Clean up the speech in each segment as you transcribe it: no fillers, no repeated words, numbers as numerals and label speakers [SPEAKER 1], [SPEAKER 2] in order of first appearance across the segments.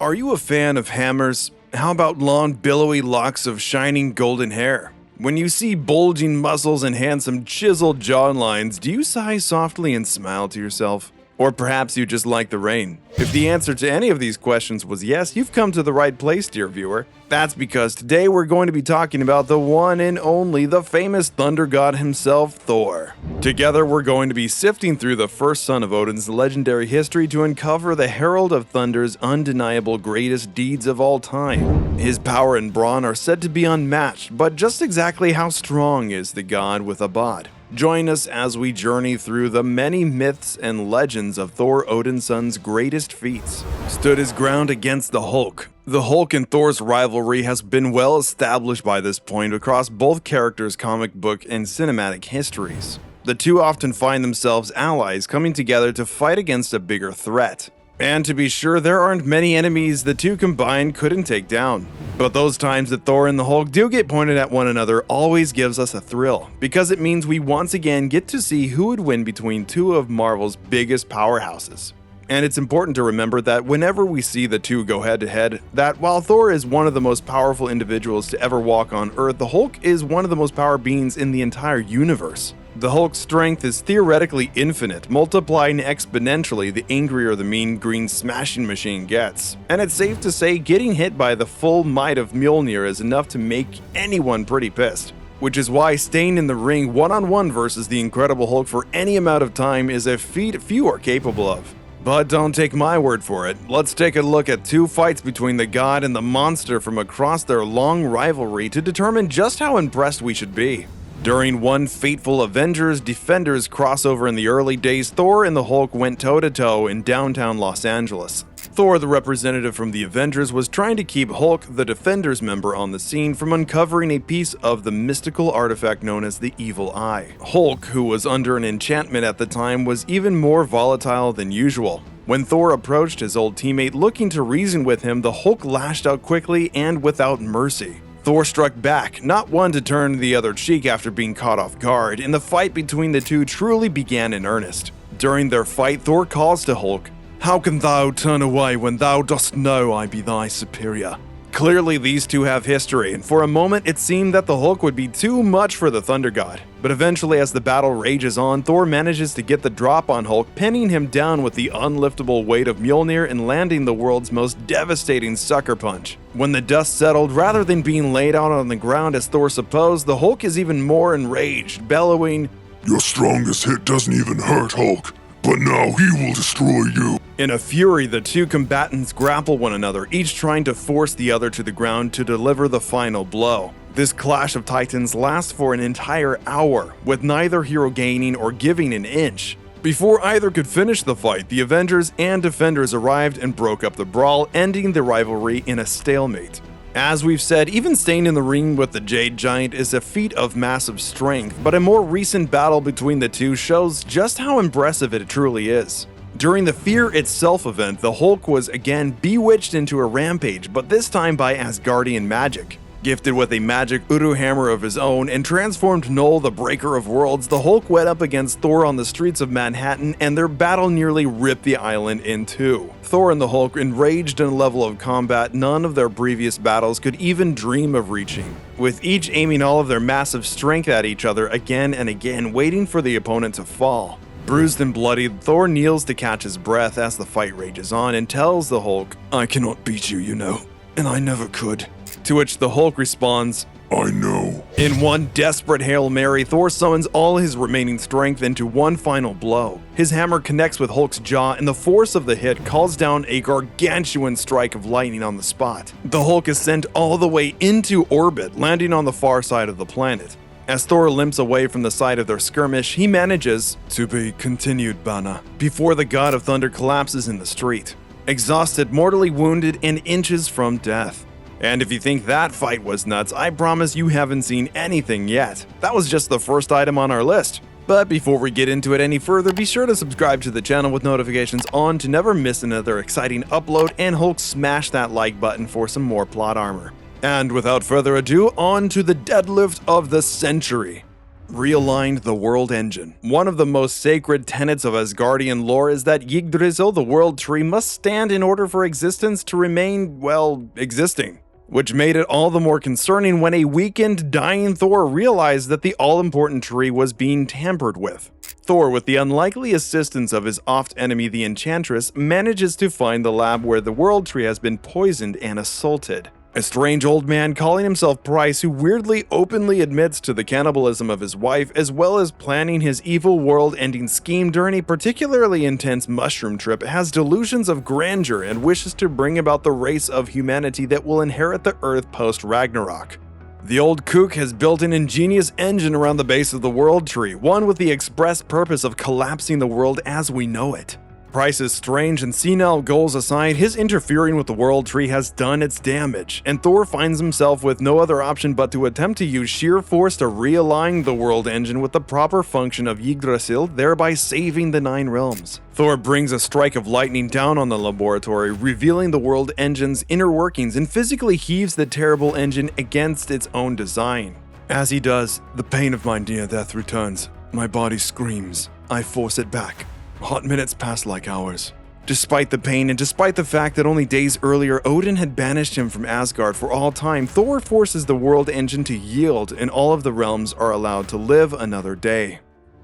[SPEAKER 1] Are you a fan of hammers? How about long, billowy locks of shining golden hair? When you see bulging muscles and handsome chiseled jawlines, do you sigh softly and smile to yourself? Or perhaps you just like the rain? If the answer to any of these questions was yes, you've come to the right place, dear viewer. That's because today we're going to be talking about the one and only, the famous thunder god himself, Thor. Together we're going to be sifting through the first son of Odin's legendary history to uncover the Herald of Thunder's undeniable greatest deeds of all time. His power and brawn are said to be unmatched, but just exactly how strong is the god with a bod? Join us as we journey through the many myths and legends of Thor Odinson's greatest feats. Stood his ground against the Hulk. The Hulk and Thor's rivalry has been well established by this point across both characters' comic book and cinematic histories. The two often find themselves allies coming together to fight against a bigger threat. And to be sure, there aren't many enemies the two combined couldn't take down. But those times that Thor and the Hulk do get pointed at one another always gives us a thrill, because it means we once again get to see who would win between two of Marvel's biggest powerhouses. And it's important to remember that whenever we see the two go head to head, that while Thor is one of the most powerful individuals to ever walk on Earth, the Hulk is one of the most powerful beings in the entire universe. The Hulk's strength is theoretically infinite, multiplying exponentially the angrier the mean green smashing machine gets. And it's safe to say getting hit by the full might of Mjolnir is enough to make anyone pretty pissed. Which is why staying in the ring one-on-one versus the Incredible Hulk for any amount of time is a feat few are capable of. But don't take my word for it. Let's take a look at two fights between the god and the monster from across their long rivalry to determine just how impressed we should be. During one fateful Avengers Defenders crossover in the early days, Thor and the Hulk went toe-to-toe in downtown Los Angeles. Thor, the representative from the Avengers, was trying to keep Hulk, the Defenders member on the scene, from uncovering a piece of the mystical artifact known as the Evil Eye. Hulk, who was under an enchantment at the time, was even more volatile than usual. When Thor approached his old teammate looking to reason with him, the Hulk lashed out quickly and without mercy. Thor struck back, not one to turn the other cheek after being caught off guard, and the fight between the two truly began in earnest. During their fight, Thor calls to Hulk, "How can thou turn away when thou dost know I be thy superior?" Clearly these two have history, and for a moment it seemed that the Hulk would be too much for the Thunder God. But eventually, as the battle rages on, Thor manages to get the drop on Hulk, pinning him down with the unliftable weight of Mjolnir and landing the world's most devastating sucker punch. When the dust settled, rather than being laid out on the ground as Thor supposed, the Hulk is even more enraged, bellowing,
[SPEAKER 2] "Your strongest hit doesn't even hurt, Hulk, but now he will destroy you."
[SPEAKER 1] In a fury, the two combatants grapple one another, each trying to force the other to the ground to deliver the final blow. This clash of titans lasts for an entire hour, with neither hero gaining or giving an inch. Before either could finish the fight, the Avengers and Defenders arrived and broke up the brawl, ending the rivalry in a stalemate. As we've said, even staying in the ring with the Jade Giant is a feat of massive strength, but a more recent battle between the two shows just how impressive it truly is. During the Fear Itself event, the Hulk was again bewitched into a rampage, but this time by Asgardian magic. Gifted with a magic Uru hammer of his own and transformed Null, the Breaker of Worlds, the Hulk went up against Thor on the streets of Manhattan, and their battle nearly ripped the island in two. Thor and the Hulk enraged in a level of combat none of their previous battles could even dream of reaching, with each aiming all of their massive strength at each other again and again, waiting for the opponent to fall. Bruised and bloodied, Thor kneels to catch his breath as the fight rages on and tells the Hulk, "I cannot beat you, you know, and I never could." To which the Hulk responds,
[SPEAKER 2] "I know."
[SPEAKER 1] In one desperate Hail Mary, Thor summons all his remaining strength into one final blow. His hammer connects with Hulk's jaw, and the force of the hit calls down a gargantuan strike of lightning on the spot. The Hulk is sent all the way into orbit, landing on the far side of the planet. As Thor limps away from the site of their skirmish, he manages "to be continued, Banner," before the God of Thunder collapses in the street, exhausted, mortally wounded, and inches from death. And if you think that fight was nuts, I promise you haven't seen anything yet. That was just the first item on our list. But before we get into it any further, be sure to subscribe to the channel with notifications on to never miss another exciting upload, and Hulk smash that like button for some more plot armor. And without further ado, on to the deadlift of the century. Realigned the world engine. One of the most sacred tenets of Asgardian lore is that Yggdrasil, the world tree, must stand in order for existence to remain, well, existing. Which made it all the more concerning when a weakened, dying Thor realized that the all-important tree was being tampered with. Thor, with the unlikely assistance of his oft-enemy the Enchantress, manages to find the lab where the world tree has been poisoned and assaulted. A strange old man calling himself Price, who weirdly openly admits to the cannibalism of his wife, as well as planning his evil world-ending scheme during a particularly intense mushroom trip, has delusions of grandeur and wishes to bring about the race of humanity that will inherit the Earth post-Ragnarok. The old kook has built an ingenious engine around the base of the world tree, one with the express purpose of collapsing the world as we know it. Price's strange and senile goals aside, his interfering with the world tree has done its damage, and Thor finds himself with no other option but to attempt to use sheer force to realign the world engine with the proper function of Yggdrasil, thereby saving the Nine Realms. Thor brings a strike of lightning down on the laboratory, revealing the world engine's inner workings, and physically heaves the terrible engine against its own design. As he does, the pain of my near death returns. My body screams. I force it back. Hot minutes pass like hours. Despite the pain and despite the fact that only days earlier Odin had banished him from Asgard for all time, Thor forces the world engine to yield and all of the realms are allowed to live another day.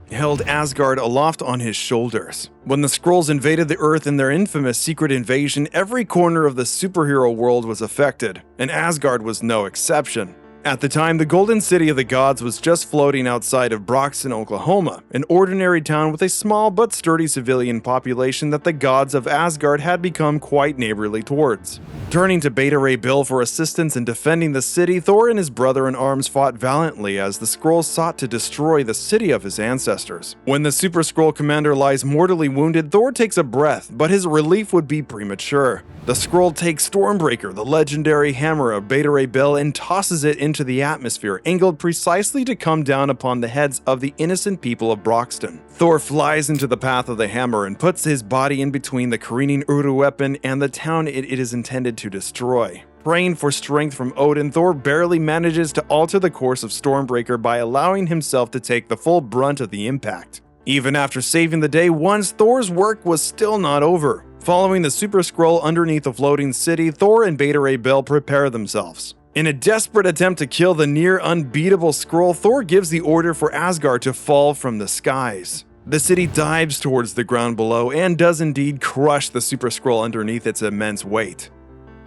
[SPEAKER 1] He held Asgard aloft on his shoulders. When the Skrulls invaded the Earth in their infamous secret invasion, every corner of the superhero world was affected, and Asgard was no exception. At the time, the Golden City of the Gods was just floating outside of Broxton, Oklahoma, an ordinary town with a small but sturdy civilian population that the gods of Asgard had become quite neighborly towards. Turning to Beta Ray Bill for assistance in defending the city, Thor and his brother-in-arms fought valiantly as the Skrulls sought to destroy the city of his ancestors. When the Super Skrull commander lies mortally wounded, Thor takes a breath, but his relief would be premature. The Skrull takes Stormbreaker, the legendary hammer of Beta Ray Bill, and tosses it into the atmosphere, angled precisely to come down upon the heads of the innocent people of Broxton. Thor flies into the path of the hammer and puts his body in between the careening Uru weapon and the town it is intended to destroy. Praying for strength from Odin, Thor barely manages to alter the course of Stormbreaker by allowing himself to take the full brunt of the impact. Even after saving the day once, Thor's work was still not over. Following the Super Skrull underneath the floating city, Thor and Beta Ray Bill prepare themselves. In a desperate attempt to kill the near unbeatable Skrull, Thor gives the order for Asgard to fall from the skies. The city dives towards the ground below and does indeed crush the Super Skrull underneath its immense weight.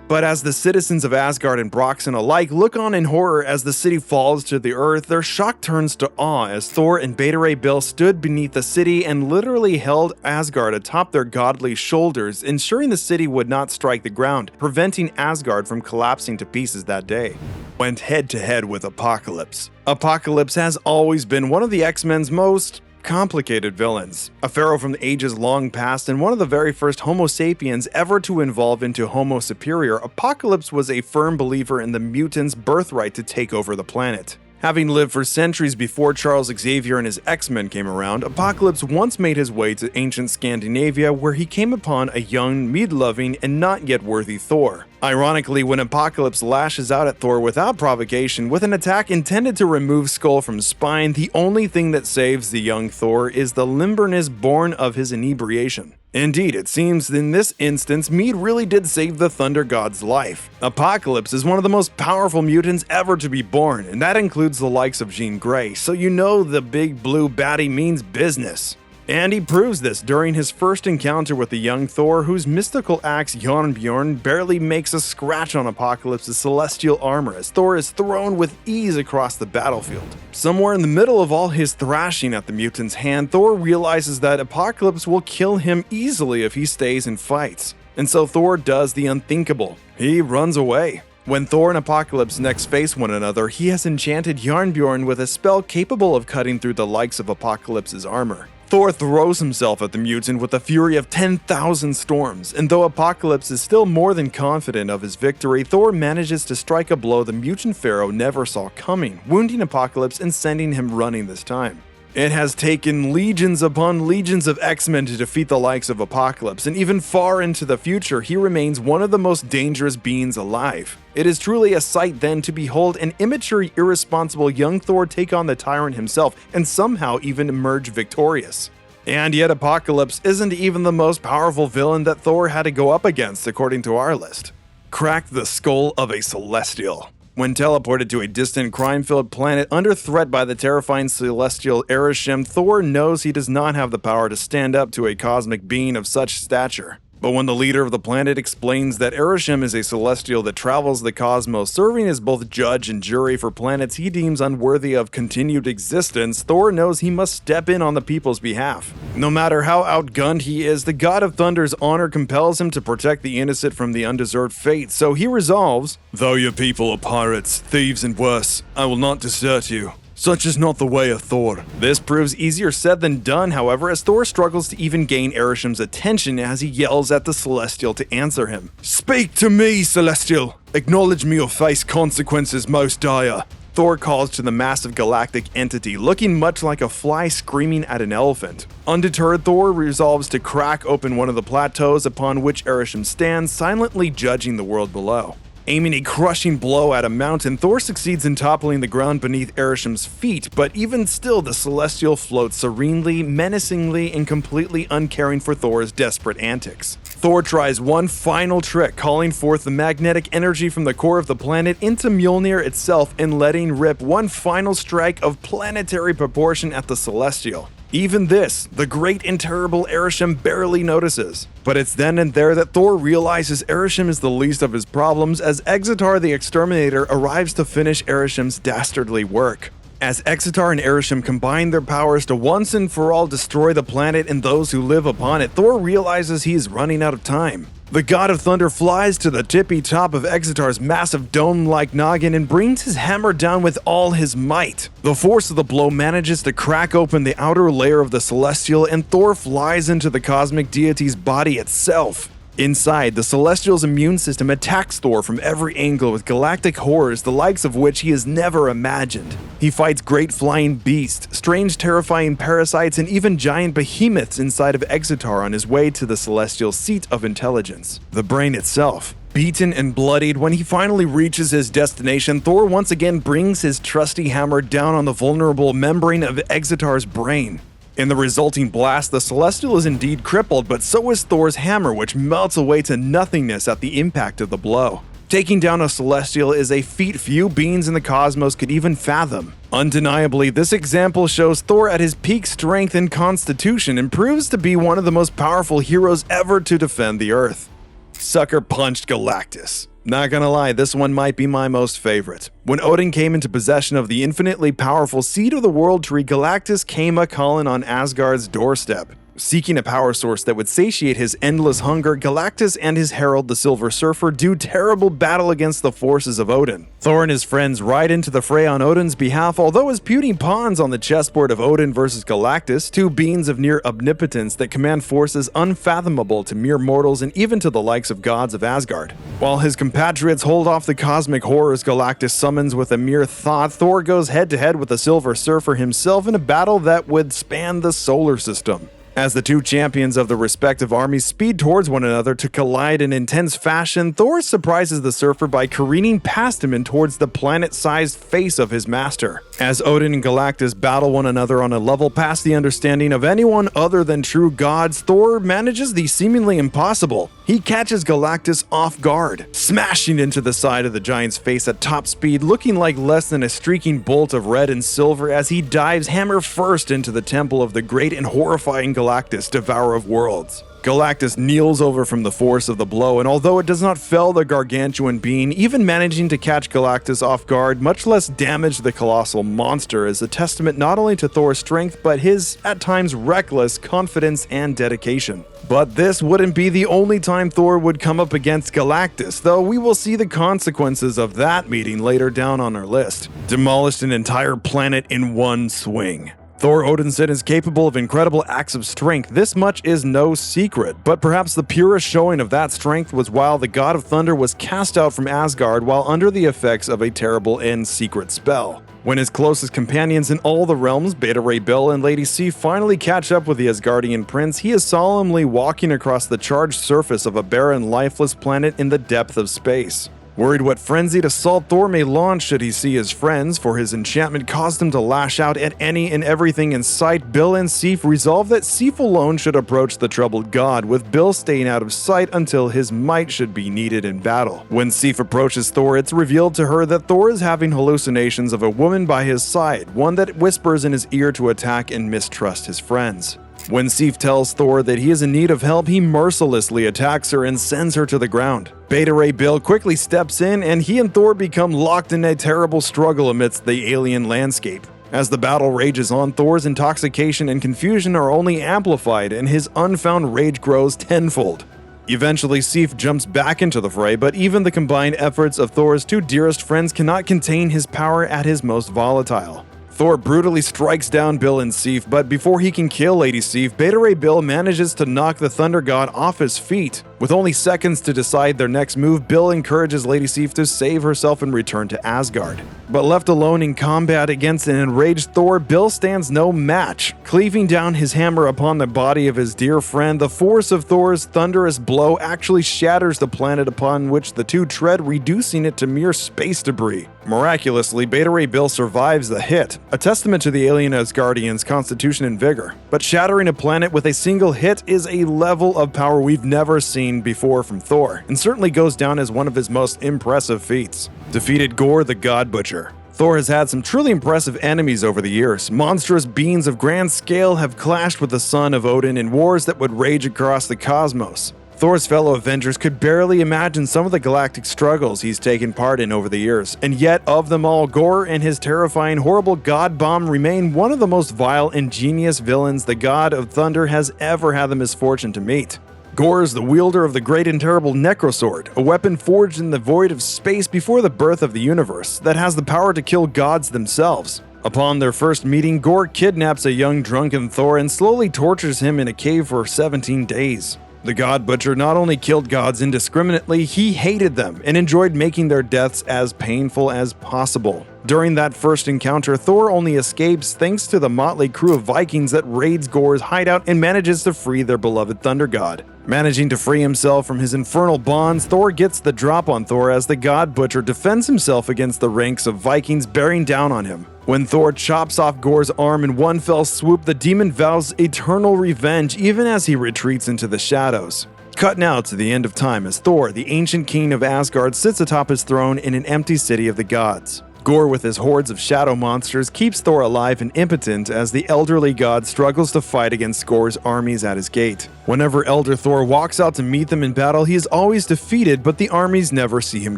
[SPEAKER 1] But as the citizens of Asgard and Broxton alike look on in horror as the city falls to the earth, their shock turns to awe as Thor and Beta Ray Bill stood beneath the city and literally held Asgard atop their godly shoulders, ensuring the city would not strike the ground, preventing Asgard from collapsing to pieces that day. Went head to head with Apocalypse. Apocalypse has always been one of the X-Men's most complicated villains. A pharaoh from the ages long past and one of the very first Homo sapiens ever to evolve into Homo superior, Apocalypse was a firm believer in the mutants' birthright to take over the planet. Having lived for centuries before Charles Xavier and his X-Men came around, Apocalypse once made his way to ancient Scandinavia where he came upon a young, mead-loving, and not yet worthy Thor. Ironically, when Apocalypse lashes out at Thor without provocation with an attack intended to remove Skull from spine, the only thing that saves the young Thor is the limberness born of his inebriation. Indeed, it seems in this instance, Mead really did save the Thunder God's life. Apocalypse is one of the most powerful mutants ever to be born, and that includes the likes of Jean Grey, so you know the big blue baddie means business. And he proves this during his first encounter with the young Thor, whose mystical axe Jarnbjorn barely makes a scratch on Apocalypse's celestial armor as Thor is thrown with ease across the battlefield. Somewhere in the middle of all his thrashing at the mutant's hand, Thor realizes that Apocalypse will kill him easily if he stays and fights. And so Thor does the unthinkable. He runs away. When Thor and Apocalypse next face one another, he has enchanted Jarnbjorn with a spell capable of cutting through the likes of Apocalypse's armor. Thor throws himself at the mutant with the fury of 10,000 storms, and though Apocalypse is still more than confident of his victory, Thor manages to strike a blow the mutant pharaoh never saw coming, wounding Apocalypse and sending him running this time. It has taken legions upon legions of X-Men to defeat the likes of Apocalypse, and even far into the future, he remains one of the most dangerous beings alive. It is truly a sight then to behold an immature, irresponsible young Thor take on the tyrant himself and somehow even emerge victorious. And yet Apocalypse isn't even the most powerful villain that Thor had to go up against according to our list. Crack the skull of a Celestial. When teleported to a distant crime-filled planet under threat by the terrifying celestial Arishem, Thor knows he does not have the power to stand up to a cosmic being of such stature. But when the leader of the planet explains that Arishem is a celestial that travels the cosmos, serving as both judge and jury for planets he deems unworthy of continued existence, Thor knows he must step in on the people's behalf. No matter how outgunned he is, the God of Thunder's honor compels him to protect the innocent from the undeserved fate, so he resolves, "Though your people are pirates, thieves and worse, I will not desert you. Such is not the way of Thor." This proves easier said than done, however, as Thor struggles to even gain Arishem's attention as he yells at the Celestial to answer him. "Speak to me, Celestial! Acknowledge me or face consequences most dire." Thor calls to the massive galactic entity, looking much like a fly screaming at an elephant. Undeterred, Thor resolves to crack open one of the plateaus upon which Arishem stands, silently judging the world below. Aiming a crushing blow at a mountain, Thor succeeds in toppling the ground beneath Arishem's feet, but even still the Celestial floats serenely, menacingly, and completely uncaring for Thor's desperate antics. Thor tries one final trick, calling forth the magnetic energy from the core of the planet into Mjolnir itself and letting rip one final strike of planetary proportion at the Celestial. Even this, the great and terrible Arishem barely notices. But it's then and there that Thor realizes Arishem is the least of his problems as Exitar the Exterminator arrives to finish Arishem's dastardly work. As Exitar and Arishem combine their powers to once and for all destroy the planet and those who live upon it, Thor realizes he is running out of time. The God of Thunder flies to the tippy top of Exitar's massive dome-like noggin and brings his hammer down with all his might. The force of the blow manages to crack open the outer layer of the Celestial, and Thor flies into the cosmic deity's body itself. Inside, the Celestial's immune system attacks Thor from every angle with galactic horrors the likes of which he has never imagined. He fights great flying beasts, strange terrifying parasites, and even giant behemoths inside of Exitar on his way to the Celestial's seat of intelligence, the brain itself. Beaten and bloodied, when he finally reaches his destination, Thor once again brings his trusty hammer down on the vulnerable membrane of Exitar's brain. In the resulting blast, the Celestial is indeed crippled, but so is Thor's hammer, which melts away to nothingness at the impact of the blow. Taking down a Celestial is a feat few beings in the cosmos could even fathom. Undeniably, this example shows Thor at his peak strength and constitution and proves to be one of the most powerful heroes ever to defend the Earth. Sucker punched Galactus. Not gonna lie, this one might be my most favorite. When Odin came into possession of the infinitely powerful seed of the world tree, Galactus came a-calling on Asgard's doorstep. Seeking a power source that would satiate his endless hunger, Galactus and his herald, the Silver Surfer, do terrible battle against the forces of Odin. Thor and his friends ride into the fray on Odin's behalf, although as puny pawns on the chessboard of Odin versus Galactus, two beings of near omnipotence that command forces unfathomable to mere mortals and even to the likes of gods of Asgard. While his compatriots hold off the cosmic horrors Galactus summons with a mere thought, Thor goes head-to-head with the Silver Surfer himself in a battle that would span the solar system. As the two champions of the respective armies speed towards one another to collide in intense fashion, Thor surprises the Surfer by careening past him and towards the planet-sized face of his master. As Odin and Galactus battle one another on a level past the understanding of anyone other than true gods, Thor manages the seemingly impossible. He catches Galactus off guard, smashing into the side of the giant's face at top speed, looking like less than a streaking bolt of red and silver as he dives hammer first into the temple of the great and horrifying Galactus, Devourer of Worlds. Galactus kneels over from the force of the blow, and although it does not fell the gargantuan being, even managing to catch Galactus off guard, much less damage the colossal monster, is a testament not only to Thor's strength, but his, at times, reckless confidence and dedication. But this wouldn't be the only time Thor would come up against Galactus, though we will see the consequences of that meeting later down on our list. Demolished an entire planet in one swing. Thor Odinson is capable of incredible acts of strength, this much is no secret, but perhaps the purest showing of that strength was while the God of Thunder was cast out from Asgard while under the effects of a terrible and secret spell. When his closest companions in all the realms, Beta Ray Bill and Lady Sif, finally catch up with the Asgardian prince, he is solemnly walking across the charged surface of a barren, lifeless planet in the depth of space. Worried what frenzied assault Thor may launch should he see his friends, for his enchantment caused him to lash out at any and everything in sight, Bill and Sif resolve that Sif alone should approach the troubled god, with Bill staying out of sight until his might should be needed in battle. When Sif approaches Thor, it's revealed to her that Thor is having hallucinations of a woman by his side, one that whispers in his ear to attack and mistrust his friends. When Sif tells Thor that he is in need of help, he mercilessly attacks her and sends her to the ground. Beta Ray Bill quickly steps in, and he and Thor become locked in a terrible struggle amidst the alien landscape. As the battle rages on, Thor's intoxication and confusion are only amplified, and his unfound rage grows tenfold. Eventually, Sif jumps back into the fray, but even the combined efforts of Thor's two dearest friends cannot contain his power at his most volatile. Thor brutally strikes down Bill and Sif, but before he can kill Lady Sif, Beta Ray Bill manages to knock the Thunder God off his feet. With only seconds to decide their next move, Bill encourages Lady Sif to save herself and return to Asgard. But left alone in combat against an enraged Thor, Bill stands no match. Cleaving down his hammer upon the body of his dear friend, the force of Thor's thunderous blow actually shatters the planet upon which the two tread, reducing it to mere space debris. Miraculously, Beta Ray Bill survives the hit, a testament to the alien Asgardians' constitution and vigor. But shattering a planet with a single hit is a level of power we've never seen before from Thor, and certainly goes down as one of his most impressive feats. Defeated Gorr the Godbutcher. Thor has had some truly impressive enemies over the years. Monstrous beings of grand scale have clashed with the son of Odin in wars that would rage across the cosmos. Thor's fellow Avengers could barely imagine some of the galactic struggles he's taken part in over the years, and yet of them all, Gorr and his terrifying, horrible God Bomb remain one of the most vile and genius villains the God of Thunder has ever had the misfortune to meet. Gorr is the wielder of the great and terrible Necrosword, a weapon forged in the void of space before the birth of the universe, that has the power to kill gods themselves. Upon their first meeting, Gorr kidnaps a young drunken Thor and slowly tortures him in a cave for 17 days. The Godbutcher not only killed gods indiscriminately, he hated them and enjoyed making their deaths as painful as possible. During that first encounter, Thor only escapes thanks to the motley crew of Vikings that raids Gorr's hideout and manages to free their beloved Thunder God. Managing to free himself from his infernal bonds, Thor gets the drop on Thor as the Godbutcher defends himself against the ranks of Vikings bearing down on him. When Thor chops off Gorr's arm in one fell swoop, the demon vows eternal revenge even as he retreats into the shadows. Cut now to the end of time as Thor, the ancient king of Asgard, sits atop his throne in an empty city of the gods. Gorr, with his hordes of shadow monsters, keeps Thor alive and impotent as the elderly god struggles to fight against Gorr's armies at his gate. Whenever Elder Thor walks out to meet them in battle, he is always defeated, but the armies never see him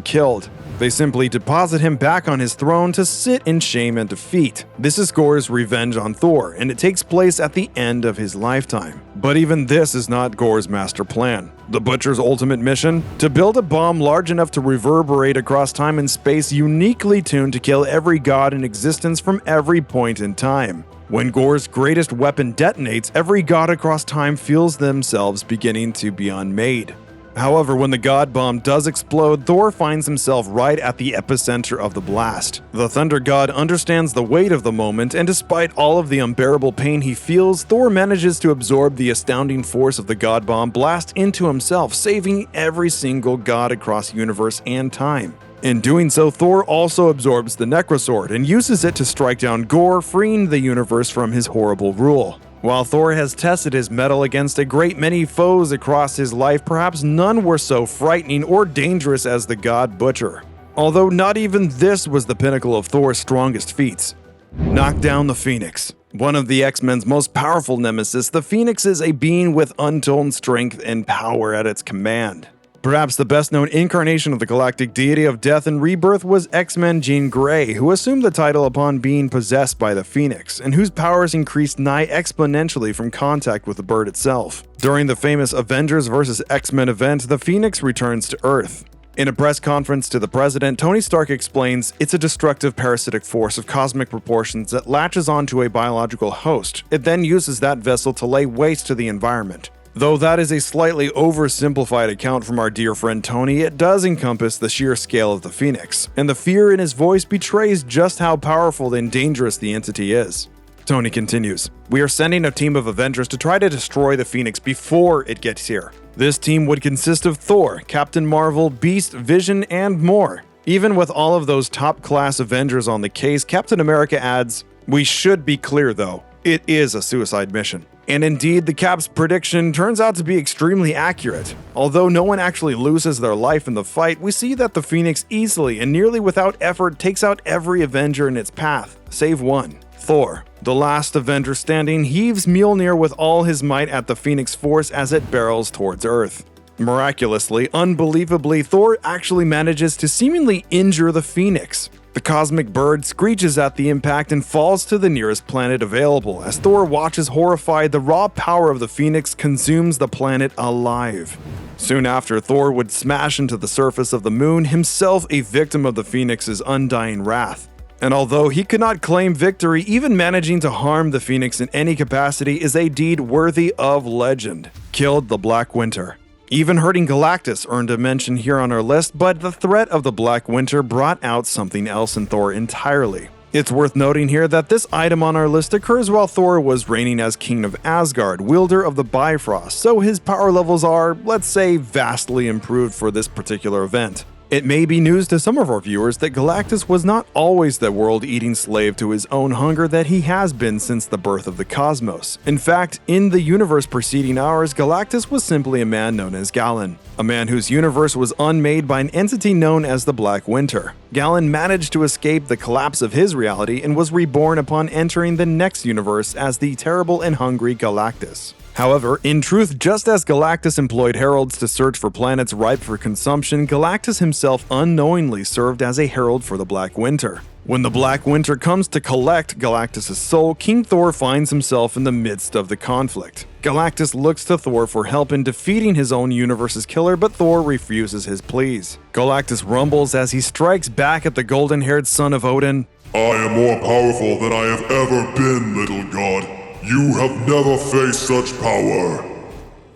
[SPEAKER 1] killed. They simply deposit him back on his throne to sit in shame and defeat. This is Gorr's revenge on Thor, and it takes place at the end of his lifetime. But even this is not Gorr's master plan. The Butcher's ultimate mission? To build a bomb large enough to reverberate across time and space, uniquely tuned to kill every god in existence from every point in time. When Gorr's greatest weapon detonates, every god across time feels themselves beginning to be unmade. However, when the God Bomb does explode, Thor finds himself right at the epicenter of the blast. The Thunder God understands the weight of the moment, and despite all of the unbearable pain he feels, Thor manages to absorb the astounding force of the God Bomb blast into himself, saving every single god across universe and time. In doing so, Thor also absorbs the Necrosword and uses it to strike down Gorr, freeing the universe from his horrible rule. While Thor has tested his mettle against a great many foes across his life, perhaps none were so frightening or dangerous as the Godbutcher. Although not even this was the pinnacle of Thor's strongest feats. Knock down the Phoenix. One of the X-Men's most powerful nemesis, the Phoenix is a being with untold strength and power at its command. Perhaps the best-known incarnation of the galactic deity of death and rebirth was X-Men Jean Grey, who assumed the title upon being possessed by the Phoenix, and whose powers increased nigh exponentially from contact with the bird itself. During the famous Avengers vs. X-Men event, the Phoenix returns to Earth. In a press conference to the president, Tony Stark explains it's a destructive parasitic force of cosmic proportions that latches onto a biological host. It then uses that vessel to lay waste to the environment. Though that is a slightly oversimplified account from our dear friend Tony, it does encompass the sheer scale of the Phoenix, and the fear in his voice betrays just how powerful and dangerous the entity is. Tony continues, "We are sending a team of Avengers to try to destroy the Phoenix before it gets here. This team would consist of Thor, Captain Marvel, Beast, Vision, and more. Even with all of those top-class Avengers on the case, Captain America adds, 'We should be clear though, it is a suicide mission.' And indeed, the Cap's prediction turns out to be extremely accurate. Although no one actually loses their life in the fight, we see that the Phoenix easily and nearly without effort takes out every Avenger in its path, save one. Thor, the last Avenger standing, heaves Mjolnir with all his might at the Phoenix Force as it barrels towards Earth. Miraculously, unbelievably, Thor actually manages to seemingly injure the Phoenix. The cosmic bird screeches at the impact and falls to the nearest planet available. As Thor watches horrified, the raw power of the Phoenix consumes the planet alive. Soon after, Thor would smash into the surface of the moon, himself a victim of the Phoenix's undying wrath. And although he could not claim victory, even managing to harm the Phoenix in any capacity is a deed worthy of legend. Killed the Black Winter. Even hurting Galactus earned a mention here on our list, but the threat of the Black Winter brought out something else in Thor entirely. It's worth noting here that this item on our list occurs while Thor was reigning as King of Asgard, wielder of the Bifrost, so his power levels are, let's say, vastly improved for this particular event. It may be news to some of our viewers that Galactus was not always the world-eating slave to his own hunger that he has been since the birth of the cosmos. In fact, in the universe preceding ours, Galactus was simply a man known as Galen, a man whose universe was unmade by an entity known as the Black Winter. Galen managed to escape the collapse of his reality and was reborn upon entering the next universe as the terrible and hungry Galactus. However, in truth, just as Galactus employed heralds to search for planets ripe for consumption, Galactus himself unknowingly served as a herald for the Black Winter. When the Black Winter comes to collect Galactus' soul, King Thor finds himself in the midst of the conflict. Galactus looks to Thor for help in defeating his own universe's killer, but Thor refuses his pleas. Galactus rumbles as he strikes back at the golden-haired son of Odin.
[SPEAKER 2] I am more powerful than I have ever been, little god. You have never faced such power.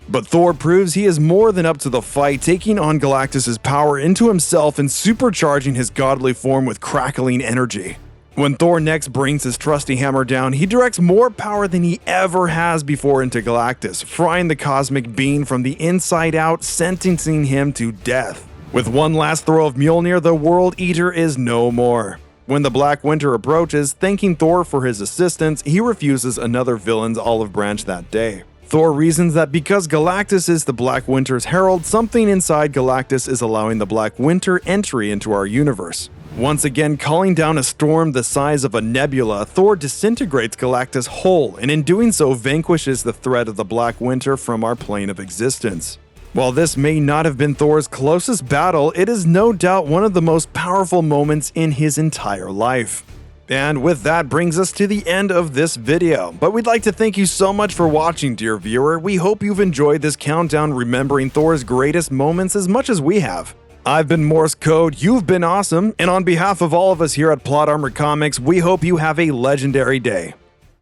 [SPEAKER 1] But Thor proves he is more than up to the fight, taking on Galactus' power into himself and supercharging his godly form with crackling energy. When Thor next brings his trusty hammer down, he directs more power than he ever has before into Galactus, frying the cosmic being from the inside out, sentencing him to death. With one last throw of Mjolnir, the World Eater is no more. When the Black Winter approaches, thanking Thor for his assistance, he refuses another villain's olive branch that day. Thor reasons that because Galactus is the Black Winter's herald, something inside Galactus is allowing the Black Winter entry into our universe. Once again calling down a storm the size of a nebula, Thor disintegrates Galactus whole, and in doing so vanquishes the threat of the Black Winter from our plane of existence. While this may not have been Thor's closest battle, it is no doubt one of the most powerful moments in his entire life. And with that brings us to the end of this video. But we'd like to thank you so much for watching, dear viewer. We hope you've enjoyed this countdown remembering Thor's greatest moments as much as we have. I've been Morse Code, you've been awesome, and on behalf of all of us here at Plot Armor Comics, we hope you have a legendary day.